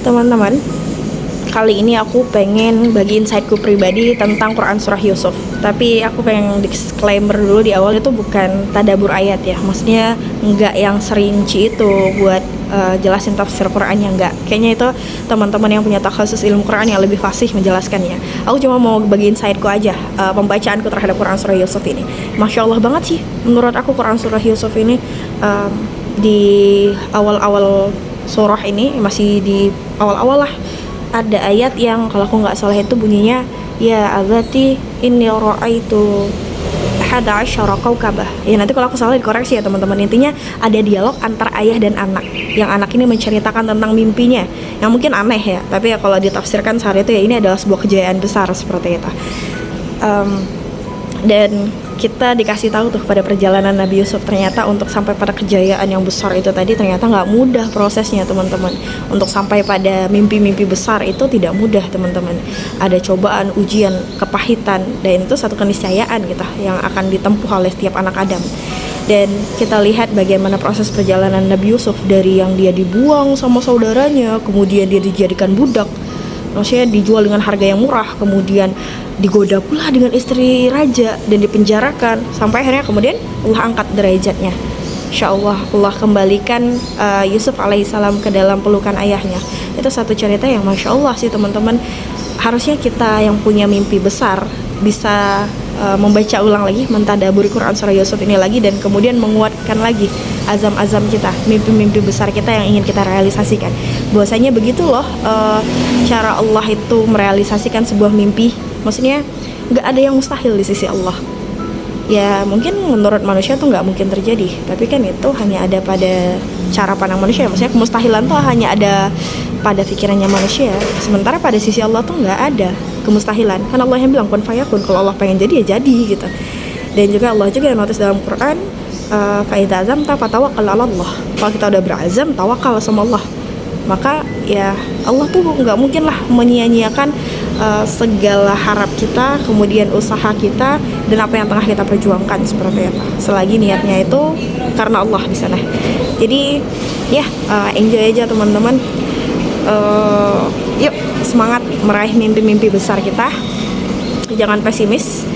Teman-teman, kali ini aku pengen bagi insightku pribadi tentang Quran Surah Yusuf. Tapi aku pengen disclaimer dulu di awal, itu bukan tadabur ayat ya. Maksudnya nggak yang serinci itu buat jelasin tafsir Qurannya, nggak. Kayaknya itu teman-teman yang punya takhasus ilmu Quran yang lebih fasih menjelaskannya. Aku cuma mau bagi insightku aja, pembacaanku terhadap Quran Surah Yusuf ini. Masya Allah banget sih menurut aku Quran Surah Yusuf ini. Di awal-awal surah ini, masih di awal-awal lah, ada ayat yang kalau aku nggak salah itu bunyinya, ya abati inni ra'aitu hada asyara kaukabah. Ya nanti kalau aku salah dikoreksi ya teman-teman. Intinya ada dialog antar ayah dan anak, yang anak ini menceritakan tentang mimpinya yang mungkin aneh ya, tapi ya kalau ditafsirkan saat itu ya ini adalah sebuah kejayaan besar seperti itu. Dan kita dikasih tahu tuh pada perjalanan Nabi Yusuf, ternyata untuk sampai pada kejayaan yang besar itu tadi ternyata nggak mudah prosesnya teman-teman. Untuk sampai pada mimpi-mimpi besar itu tidak mudah teman-teman. Ada cobaan, ujian, kepahitan, dan itu satu keniscayaan gitu yang akan ditempuh oleh setiap anak Adam. Dan kita lihat bagaimana proses perjalanan Nabi Yusuf, dari yang dia dibuang sama saudaranya, kemudian dia dijadikan budak, maksudnya dijual dengan harga yang murah, kemudian digoda pula dengan istri raja dan dipenjarakan, sampai akhirnya kemudian Allah angkat derajatnya. Insya Allah kembalikan Yusuf alaihissalam ke dalam pelukan ayahnya. Itu satu cerita yang Masya Allah sih teman-teman. Harusnya kita yang punya mimpi besar bisa membaca ulang lagi, mentadaburi Quran Surah Yusuf ini lagi, dan kemudian menguatkan lagi azam-azam kita, mimpi-mimpi besar kita yang ingin kita realisasikan. Bahwasanya begitu loh cara Allah itu merealisasikan sebuah mimpi. Maksudnya nggak ada yang mustahil di sisi Allah. Ya mungkin menurut manusia tuh nggak mungkin terjadi, tapi kan itu hanya ada pada cara pandang manusia. Maksudnya kemustahilan tuh hanya ada pada pikirannya manusia, sementara pada sisi Allah tuh nggak ada kemustahilan. Kan Allah yang bilang kun fayakun, kalau Allah pengen jadi ya jadi gitu. Dan juga Allah juga notis dalam Quran, fa idza azamta fatawakkal 'ala Allah. Kalau kita udah berazam, tawakal sama Allah. Maka ya Allah tuh nggak mungkin lah menyia-nyiakan segala harap kita, kemudian usaha kita, dan apa yang tengah kita perjuangkan seperti apa, selagi niatnya itu karena Allah di sana. Jadi ya enjoy aja teman-teman. Yuk semangat meraih mimpi-mimpi besar kita, jangan pesimis.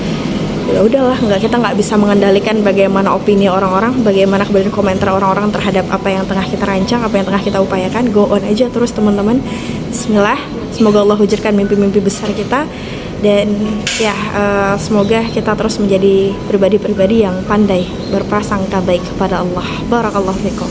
Ya udahlah, kita nggak bisa mengendalikan bagaimana opini orang-orang, bagaimana kemudian komentar orang-orang terhadap apa yang tengah kita rancang, apa yang tengah kita upayakan. Go on aja terus teman-teman. Bismillah, semoga Allah wujudkan mimpi-mimpi besar kita, dan ya semoga kita terus menjadi pribadi-pribadi yang pandai berprasangka baik kepada Allah. Barakallahu fikum.